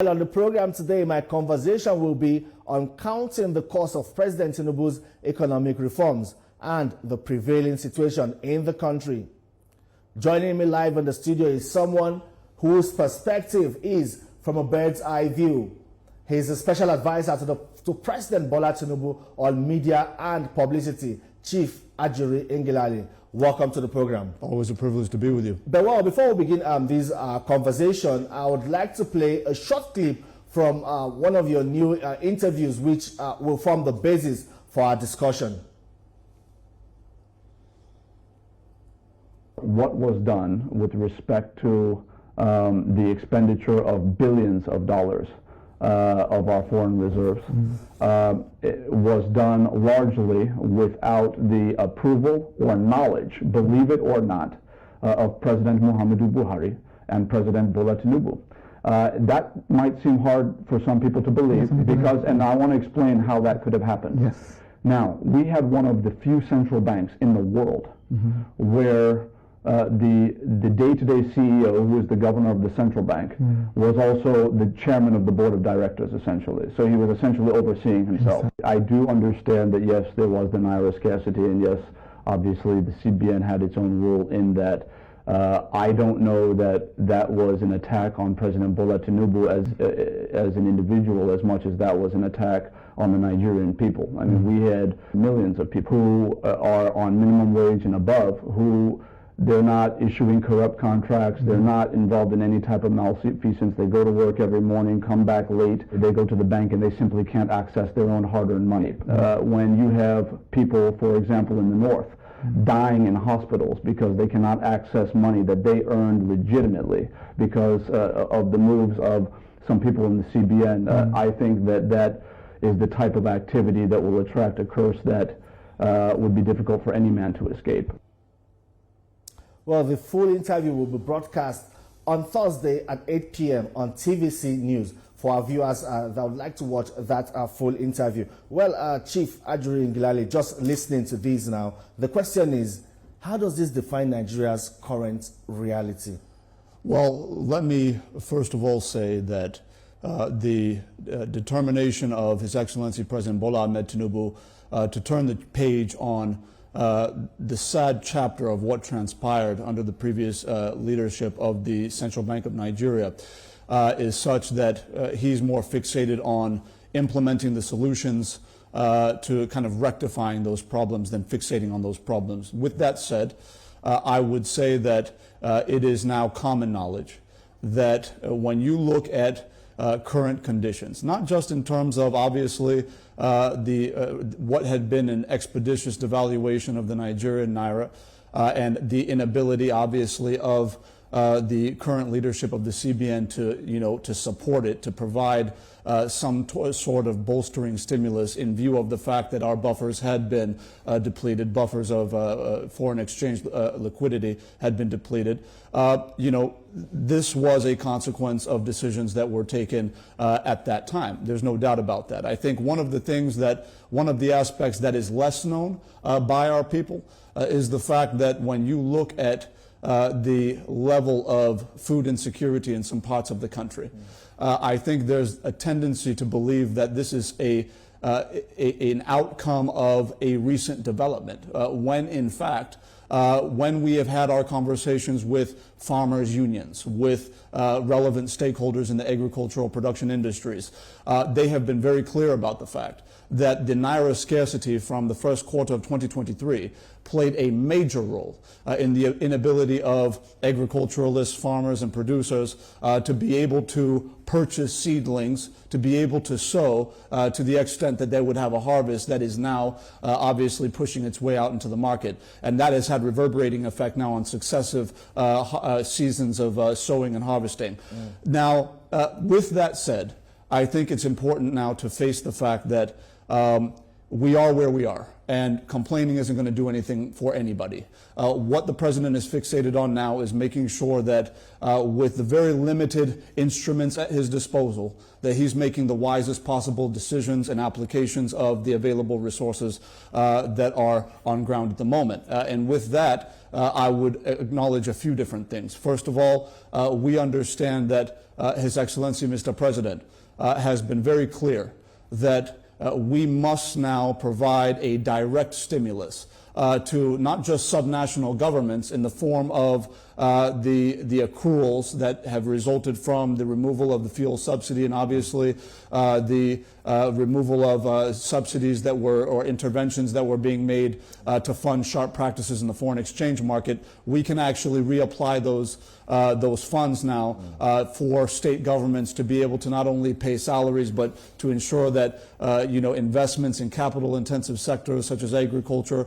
Well, on the program today, my conversation will be on counting the cost of President Tinubu's economic reforms and the prevailing situation in the country. Joining me live in the studio is someone whose perspective is from a bird's eye view. He's a special advisor to President Bola Tinubu on media and publicity, Chief Ajuri Ngelale. Welcome to the program. Always a privilege to be with you. But well, before we begin this conversation, I would like to play a short clip from one of your new interviews, which will form the basis for our discussion. What was done with respect to the expenditure of billions of dollars of our foreign reserves it was done largely without the approval or knowledge, believe it or not, of President Muhammadu Buhari and President Bola Tinubu. That might seem hard for some people to believe because, and I want to explain how that could have happened. Yes. Now, we had one of the few central banks in the world where the day-to-day CEO, who is the governor of the central bank, was also the chairman of the board of directors, essentially. So he was essentially overseeing himself. I do understand that, yes, there was the Naira scarcity, and yes, obviously the CBN had its own rule in that. I don't know that that was an attack on President Bola Tinubu as an individual as much as that was an attack on the Nigerian people. I mean, we had millions of people who are on minimum wage and above who they're not issuing corrupt contracts. They're not involved in any type of malfeasance. They go to work every morning, come back late. They go to the bank and they simply can't access their own hard-earned money. When you have people, for example, in the north, dying in hospitals because they cannot access money that they earned legitimately because of the moves of some people in the CBN, I think that that is the type of activity that will attract a curse that would be difficult for any man to escape. Well, the full interview will be broadcast on Thursday at 8 p.m. on TVC News for our viewers that would like to watch that full interview. Well, Chief Ajuri Ngelale, just listening to this now, the question is, how does this define Nigeria's current reality? Well, let me first of all say that the determination of His Excellency President Bola Ahmed Tinubu to turn the page on the sad chapter of what transpired under the previous leadership of the Central Bank of Nigeria is such that he's more fixated on implementing the solutions to kind of rectifying those problems than fixating on those problems. With that said, I would say that it is now common knowledge that when you look at current conditions, not just in terms of obviously what had been an expeditious devaluation of the Nigerian naira and the inability obviously of the current leadership of the CBN to support it, to provide some sort of bolstering stimulus in view of the fact that our buffers had been depleted, buffers of foreign exchange liquidity had been depleted. This was a consequence of decisions that were taken at that time. There's no doubt about that. I think one of the aspects that is less known by our people is the fact that when you look at the level of food insecurity in some parts of the country, I think there's a tendency to believe that this is an outcome of a recent development, when in fact, when we have had our conversations with farmers' unions, with relevant stakeholders in the agricultural production industries, they have been very clear about the fact that the Naira scarcity from the first quarter of 2023 played a major role in the inability of agriculturalists, farmers, and producers to be able to purchase seedlings, to be able to sow to the extent that they would have a harvest that is now obviously pushing its way out into the market. And that has had reverberating effect now on successive seasons of sowing and harvesting. Now, with that said, I think it's important now to face the fact that we are where we are. and complaining isn't going to do anything for anybody. What the president is fixated on now is making sure that with the very limited instruments at his disposal, that he's making the wisest possible decisions and applications of the available resources that are on ground at the moment. And with that, I would acknowledge a few different things. First of all, we understand that His Excellency, Mr. President, has been very clear that we must now provide a direct stimulus to not just subnational governments in the form of the accruals that have resulted from the removal of the fuel subsidy and obviously the removal of subsidies that were, or interventions that were being made to fund sharp practices in the foreign exchange market. We can actually reapply those funds now for state governments to be able to not only pay salaries, but to ensure that investments in capital-intensive sectors such as agriculture,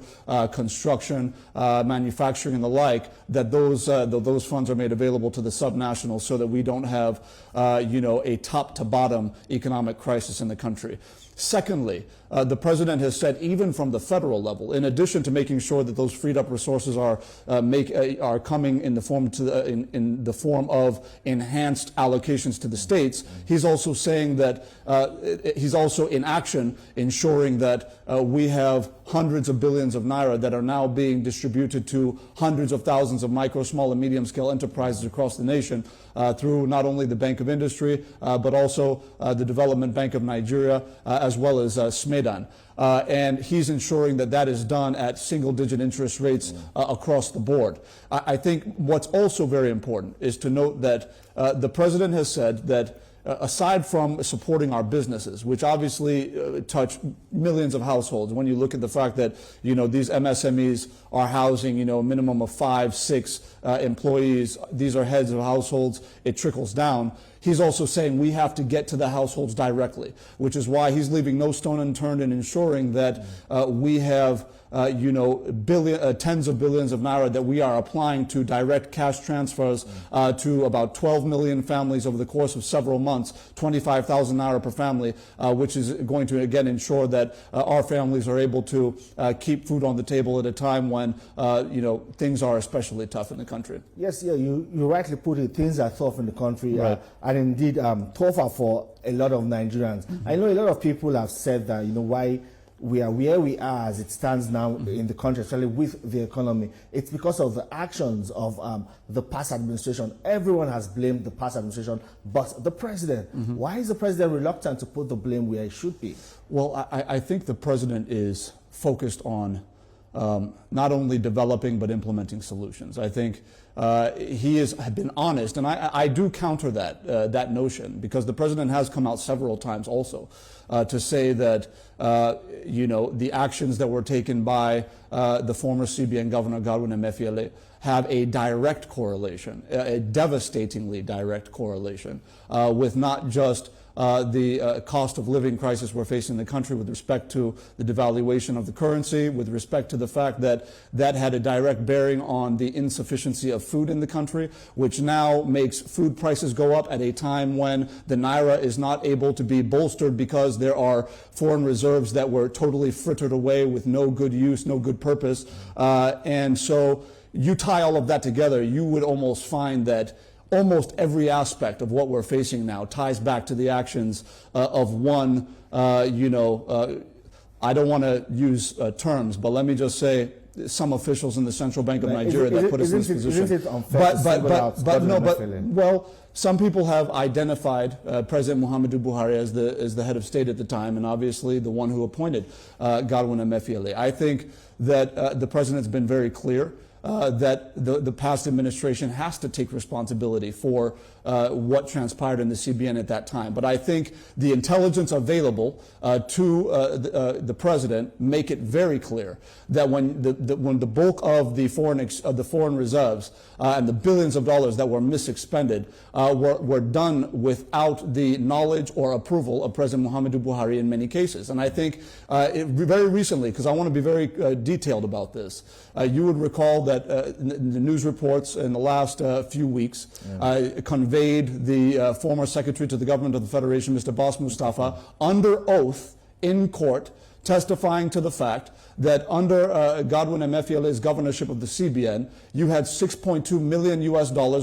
construction, manufacturing, and the like, that those funds are made available to the subnationals so that we don't have a top-to-bottom economic crisis in the country. Secondly, the president has said, even from the federal level, in addition to making sure that those freed up resources are coming in the form of enhanced allocations to the states, he's also saying that he's also in action ensuring that we have hundreds of billions of naira that are now being distributed to hundreds of thousands of micro, small, and medium-scale enterprises across the nation through not only the Bank of Industry, but also the Development Bank of Nigeria, as well as SMEDAN. And he's ensuring that that is done at single-digit interest rates across the board. I think what's also very important is to note that the president has said that aside from supporting our businesses, which obviously touch millions of households, when you look at the fact that these MSMEs are housing a minimum of 5, 6 employees, these are heads of households, it trickles down. He's also saying we have to get to the households directly, which is why he's leaving no stone unturned in ensuring that we have tens of billions of naira that we are applying to direct cash transfers to about 12 million families over the course of several months, 25,000 naira per family, which is going to again ensure that our families are able to keep food on the table at a time when things are especially tough in the country. Yes, yeah, you rightly put it. Things are tough in the country, right. And indeed tougher for a lot of Nigerians. I know a lot of people have said that why we are where we are as it stands now in the country, especially with the economy. It's because of the actions of the past administration. Everyone has blamed the past administration, but the president. Why is the president reluctant to put the blame where it should be? Well, I think the president is focused on not only developing but implementing solutions. I think he has been honest, and I do counter that notion, because the president has come out several times also to say that the actions that were taken by the former CBN Governor Godwin Emefiele have a direct correlation, a devastatingly direct correlation with not just the cost of living crisis we're facing in the country, with respect to the devaluation of the currency, with respect to the fact that that had a direct bearing on the insufficiency of food in the country, which now makes food prices go up at a time when the naira is not able to be bolstered because there are foreign reserves that were totally frittered away with no good use, no good purpose. And so you tie all of that together, you would almost find that almost every aspect of what we're facing now ties back to the actions of one, I don't want to use terms, but let me just say some officials in the Central Bank of Nigeria that put us in this position. Isn't it unfair to single out well, some people have identified President Muhammadu Buhari as the head of state at the time, and obviously the one who appointed Godwin Emefiele. I think that the president's been very clear that the past administration has to take responsibility for what transpired in the CBN at that time. But I think the intelligence available to the president make it very clear that when the bulk of the foreign reserves and the billions of dollars that were misexpended were done without the knowledge or approval of President Muhammadu Buhari in many cases. And I think very recently, because I want to be very detailed about this, you would recall that the news reports in the last few weeks conveyed the former Secretary to the Government of the Federation, Mr. Boss Mustafa, under oath in court, testifying to the fact that under Godwin Emefiele's governorship of the CBN, you had $6.2 million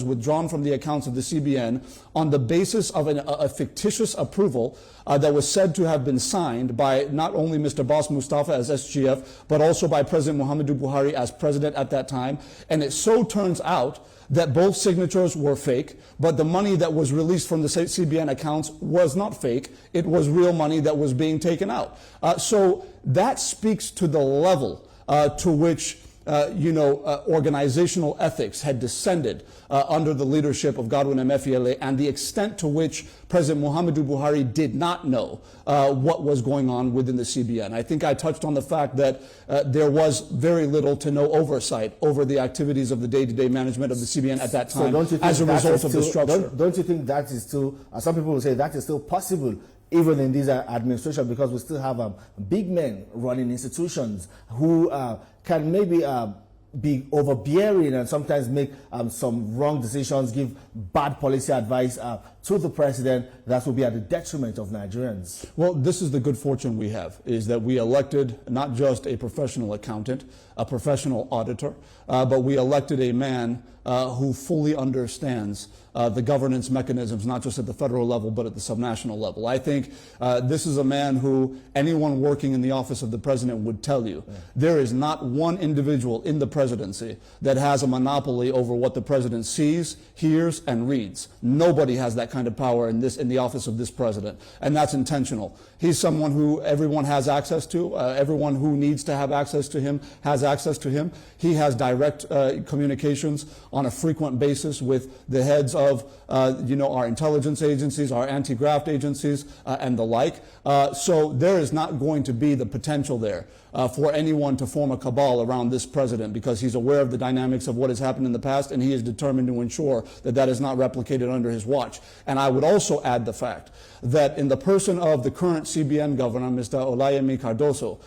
withdrawn from the accounts of the CBN on the basis of a fictitious approval that was said to have been signed by not only Mr. Boss Mustafa as SGF, but also by President Muhammadu Buhari as president at that time. And it so turns out that both signatures were fake, but the money that was released from the CBN accounts was not fake. It was real money that was being taken out. So that speaks to the level to which organizational ethics had descended under the leadership of Godwin Emefiele, and the extent to which President Muhammadu Buhari did not know what was going on within the CBN. I think I touched on the fact that there was very little to no oversight over the activities of the day-to-day management of the CBN at that time as a result of the structure. Don't you think that is still, some people will say that is still possible even in this administration, because we still have big men running institutions who can maybe be overbearing and sometimes make some wrong decisions, give bad policy advice to the president that will be at the detriment of Nigerians? Well, this is the good fortune we have, is that we elected not just a professional accountant, a professional auditor, but we elected a man who fully understands the governance mechanisms, not just at the federal level, but at the subnational level. I think this is a man who anyone working in the office of the president would tell you, there is not one individual in the presidency that has a monopoly over what the president sees, hears, and reads. Nobody has that kind of power in the office of this president, and that's intentional. He's someone who everyone has access to. Everyone who needs to have access to him has access to him. He has direct communications on a frequent basis with the heads of our intelligence agencies, our anti-graft agencies, and the like. So there is not going to be the potential there for anyone to form a cabal around this president, because he's aware of the dynamics of what has happened in the past, and he is determined to ensure that that is not replicated under his watch. And I would also add the fact that in the person of the current CBN governor, Mr. Olayemi Cardoso,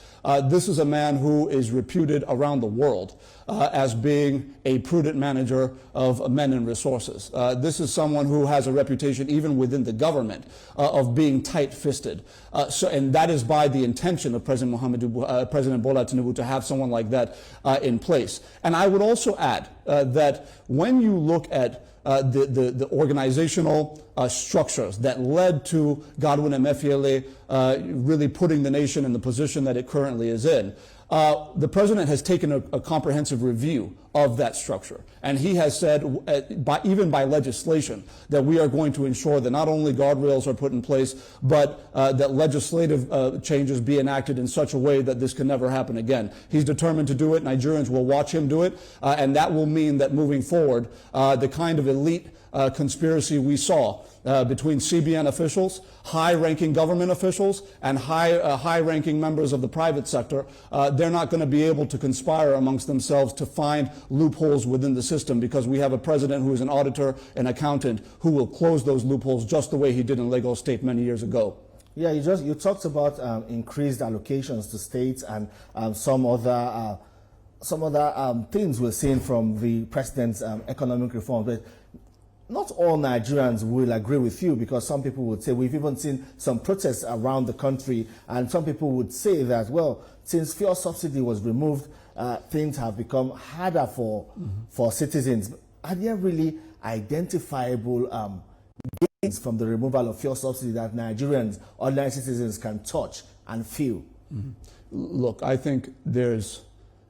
this is a man who is reputed around the world as being a prudent manager of men and resources. This is someone who has a reputation even within the government of being tight-fisted. And that is by the intention of President Bola Tinubu to have someone like that in place. And I would also add that when you look at the organizational structures that led to Godwin Emefiele really putting the nation in the position that it currently is in, the president has taken a comprehensive review of that structure. And he has said, even by legislation, that we are going to ensure that not only guardrails are put in place, but that legislative changes be enacted in such a way that this can never happen again. He's determined to do it. Nigerians will watch him do it. And that will mean that moving forward, the kind of elite conspiracy we saw between CBN officials, high-ranking government officials, and high-ranking members of the private sector, they're not going to be able to conspire amongst themselves to find loopholes within the system, because we have a president who is an auditor, an accountant, who will close those loopholes just the way he did in Lagos State many years ago. Yeah, you talked about increased allocations to states and some other things we're seeing from the president's economic reform. But not all Nigerians will agree with you, because some people would say, we've even seen some protests around the country, and some people would say that, well, since fuel subsidy was removed, things have become harder for citizens. Are there really identifiable gains from the removal of fuel subsidy that Nigerians, ordinary citizens, can touch and feel? Look, I think there's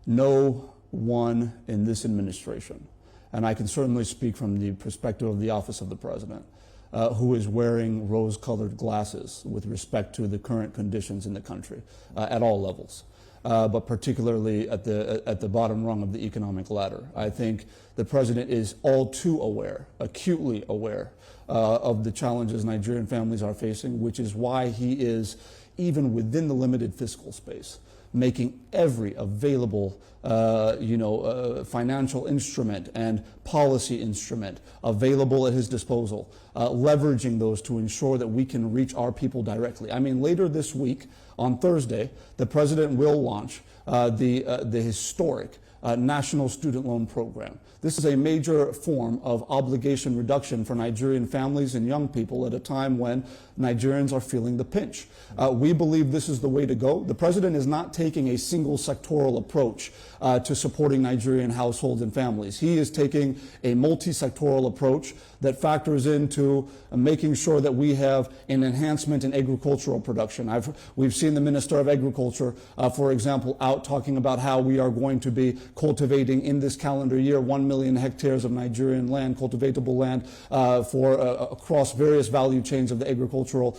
no one in this administration, and I can certainly speak from the perspective of the office of the president, who is wearing rose-colored glasses with respect to the current conditions in the country at all levels, but particularly at the bottom rung of the economic ladder. I think the president is all too aware, acutely aware, of the challenges Nigerian families are facing, which is why he is, even within the limited fiscal space, making every available financial instrument and policy instrument available at his disposal, leveraging those to ensure that we can reach our people directly. I mean, later this week, on Thursday, the president will launch the historic national student loan program. This is a major form of obligation reduction for Nigerian families and young people at a time when Nigerians are feeling the pinch. We believe this is the way to go. The president is not taking a single sectoral approach to supporting Nigerian households and families. He is taking a multi-sectoral approach that factors into making sure that we have an enhancement in agricultural production. We've seen the Minister of Agriculture, for example, out talking about how we are going to be cultivating in this calendar year 1 million hectares of Nigerian land, cultivatable land, across various value chains of the agricultural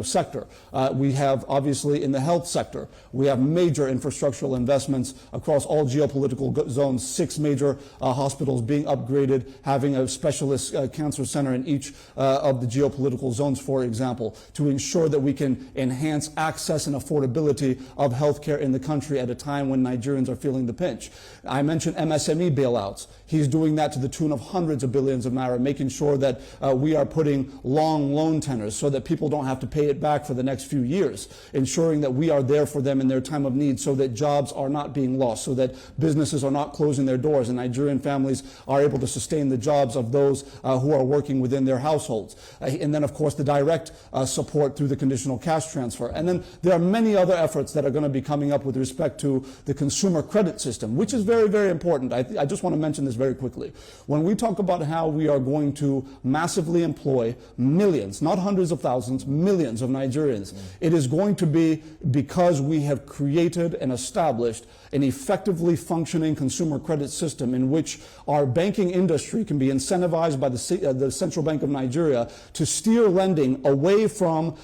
sector. We have, obviously, in the health sector, we have major infrastructural investments across all geopolitical zones, 6 major hospitals being upgraded, having a specialist cancer center in each of the geopolitical zones, for example, to ensure that we can enhance access and affordability of healthcare in the country at a time when Nigerians are feeling the pinch. I mentioned MSME bailouts. He's doing that to the tune of hundreds of billions of naira, making sure that we are putting long loan tenors so that people don't have to pay it back for the next few years, ensuring that we are there for them in their time of need so that jobs are not being lost, so that businesses are not closing their doors and Nigerian families are able to sustain the jobs of those who are working within their households. And then, of course, the direct support through the conditional cash transfer. And then there are many other efforts that are going to be coming up with respect to the consumer credit system, which is very, very important. I just want to mention this very quickly. When we talk about how we are going to massively employ millions, not hundreds of thousands, millions of Nigerians, it is going to be because we have created and established an effectively functioning consumer credit system in which our banking industry can be incentivized by the Central Bank of Nigeria to steer lending away from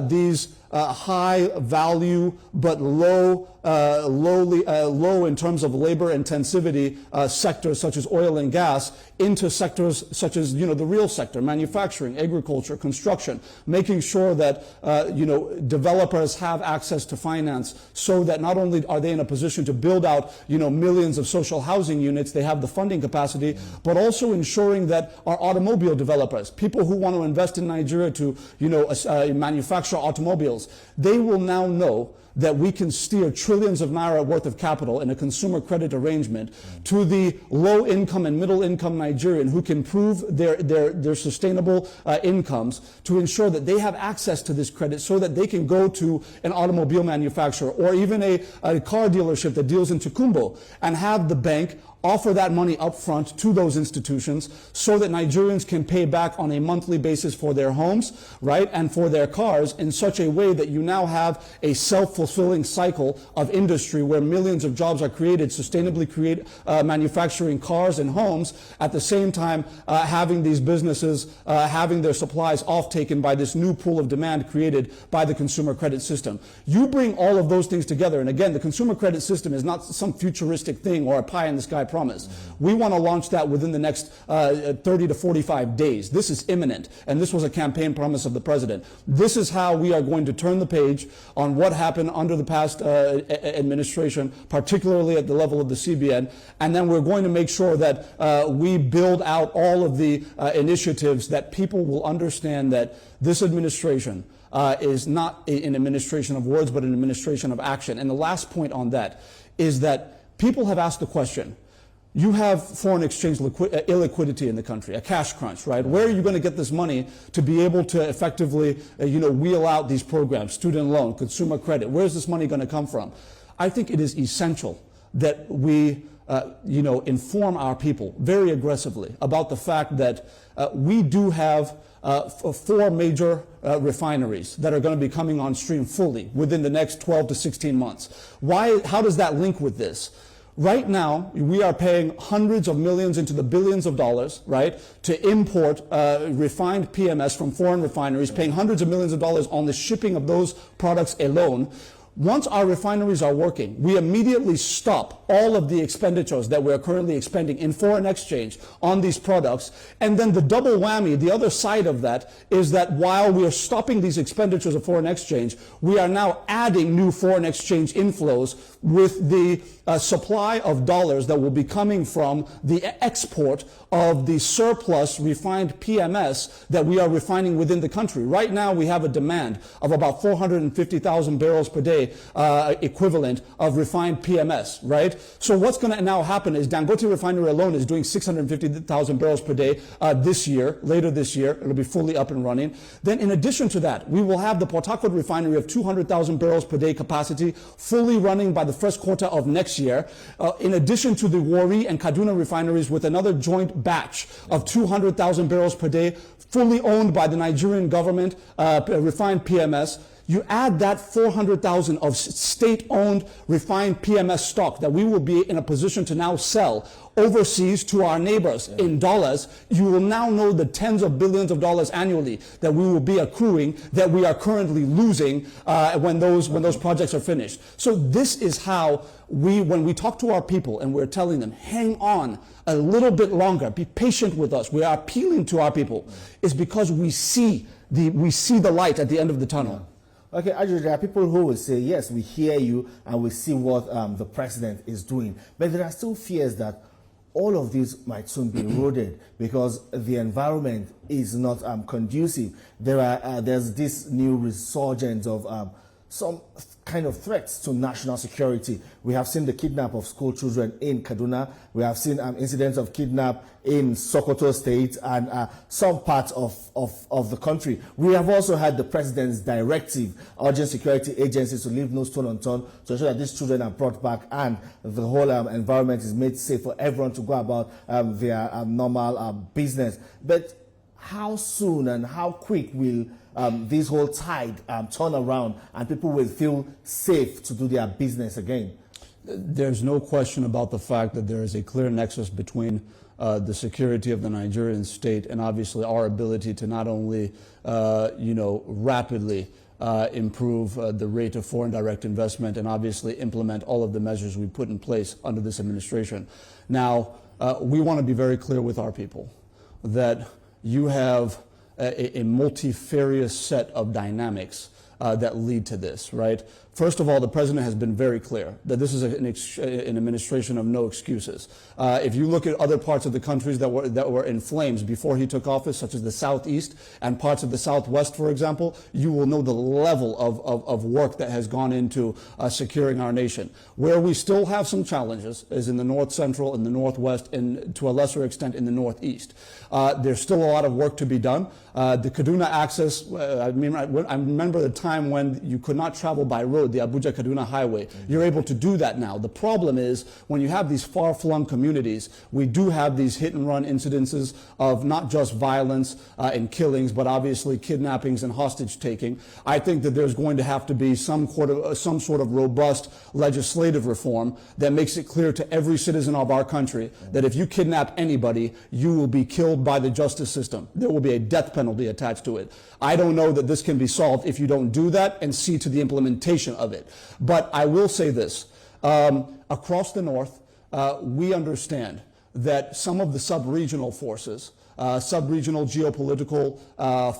these high value but low in terms of labor intensivity sectors such as oil and gas into sectors such as the real sector, manufacturing, agriculture, construction, making sure that developers have access to finance so that not only are they in a position to build out millions of social housing units, they have the funding capacity, but also ensuring that our automobile developers, people who want to invest in Nigeria to manufacture automobiles, they will now know that we can steer trillions of naira worth of capital in a consumer credit arrangement to the low-income and middle-income Nigerian who can prove their sustainable incomes to ensure that they have access to this credit so that they can go to an automobile manufacturer or even a car dealership that deals in Tukumbo and have the bank offer that money up front to those institutions so that Nigerians can pay back on a monthly basis for their homes, right, and for their cars in such a way that you now have a self-fulfilling cycle of industry where millions of jobs are created, sustainably manufacturing cars and homes, at the same time having these businesses having their supplies off-taken by this new pool of demand created by the consumer credit system. You bring all of those things together, and again, the consumer credit system is not some futuristic thing or a pie-in-the-sky promise. We want to launch that within the next 30 to 45 days. This is imminent, and this was a campaign promise of the president. This is how we are going to turn the page on what happened under the past administration, particularly at the level of the CBN, and then we're going to make sure that we build out all of the initiatives that people will understand that this administration is not an administration of words, but an administration of action. And the last point on that is that people have asked the question, you have foreign exchange illiquidity in the country, a cash crunch, right? Where are you going to get this money to be able to effectively, wheel out these programs, student loan, consumer credit? Where is this money going to come from? I think it is essential that we, inform our people very aggressively about the fact that we do have 4 major refineries that are going to be coming on stream fully within the next 12 to 16 months. How does that link with this? Right now, we are paying hundreds of millions into the billions of dollars, right, to import refined PMS from foreign refineries, paying hundreds of millions of dollars on the shipping of those products alone. Once our refineries are working, we immediately stop all of the expenditures that we're currently expending in foreign exchange on these products. And then the double whammy, the other side of that, is that while we are stopping these expenditures of foreign exchange, we are now adding new foreign exchange inflows with the supply of dollars that will be coming from the export of the surplus refined PMS that we are refining within the country. Right now, we have a demand of about 450,000 barrels per day equivalent of refined PMS, right? So what's going to now happen is Dangote refinery alone is doing 650,000 barrels per day this year. Later this year, it'll be fully up and running. Then in addition to that, we will have the Port Harcourt refinery of 200,000 barrels per day capacity, fully running by the first quarter of next year. In addition to the Warri and Kaduna refineries with another joint batch of 200,000 barrels per day, fully owned by the Nigerian government, refined PMS. You add that 400,000 of state-owned refined PMS stock that we will be in a position to now sell overseas to our neighbors in dollars. You will now know the tens of billions of dollars annually that we will be accruing, that we are currently losing when those projects are finished. So this is how when we talk to our people and we're telling them, hang on a little bit longer, be patient with us, we are appealing to our people, is because we see the light at the end of the tunnel. Okay, Ajuri, there are people who will say, yes, we hear you and we see what the president is doing. But there are still fears that all of this might soon be eroded because the environment is not conducive. There's this new resurgence of some kind of threats to national security. We have seen the kidnap of school children in Kaduna. We have seen incidents of kidnap in Sokoto State and some parts of the country. We have also had the president's directive urging security agencies to leave no stone unturned to ensure that these children are brought back and the whole environment is made safe for everyone to go about their normal business. But how soon and how quick will this whole tide turn around and people will feel safe to do their business again? There's no question about the fact that there is a clear nexus between the security of the Nigerian state and obviously our ability to not only, rapidly improve the rate of foreign direct investment and obviously implement all of the measures we put in place under this administration. Now, we want to be very clear with our people that you have a multifarious set of dynamics that lead to this, right? First of all, the president has been very clear that this is an administration of no excuses. If you look at other parts of the countries that were in flames before he took office, such as the Southeast and parts of the Southwest, for example, you will know the level of work that has gone into securing our nation. Where we still have some challenges is in the North Central and the Northwest and to a lesser extent in the Northeast. There's still a lot of work to be done. The Kaduna access, I remember the time when you could not travel by road, the Abuja-Kaduna highway. You're able to do that now. The problem is when you have these far-flung communities, we do have these hit-and-run incidences of not just violence and killings, but obviously kidnappings and hostage-taking. I think that there's going to have to be some sort of robust legislative reform that makes it clear to every citizen of our country that if you kidnap anybody, you will be killed by the justice system. There will be a death penalty attached to it. I don't know that this can be solved if you don't do that and see to the implementation of it. But I will say this, across the North, we understand that some of the sub-regional forces, sub-regional geopolitical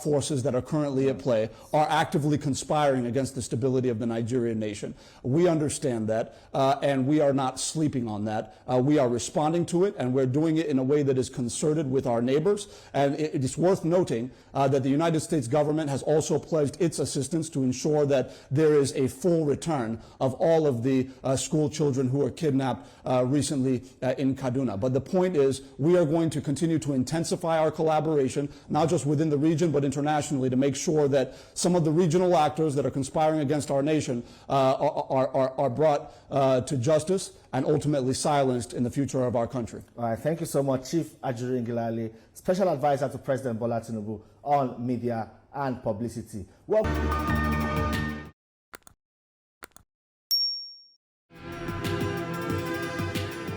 forces that are currently at play are actively conspiring against the stability of the Nigerian nation. We understand that, and we are not sleeping on that. We are responding to it, and we're doing it in a way that is concerted with our neighbors. And it is worth noting that the United States government has also pledged its assistance to ensure that there is a full return of all of the school children who were kidnapped recently in Kaduna. But the point is, we are going to continue to intensify our collaboration, not just within the region, but internationally, to make sure that some of the regional actors that are conspiring against our nation are brought to justice and ultimately silenced in the future of our country. All right, thank you so much, Chief Ajuri Ngelale, Special Advisor to President Bola Tinubu on Media and Publicity. Well.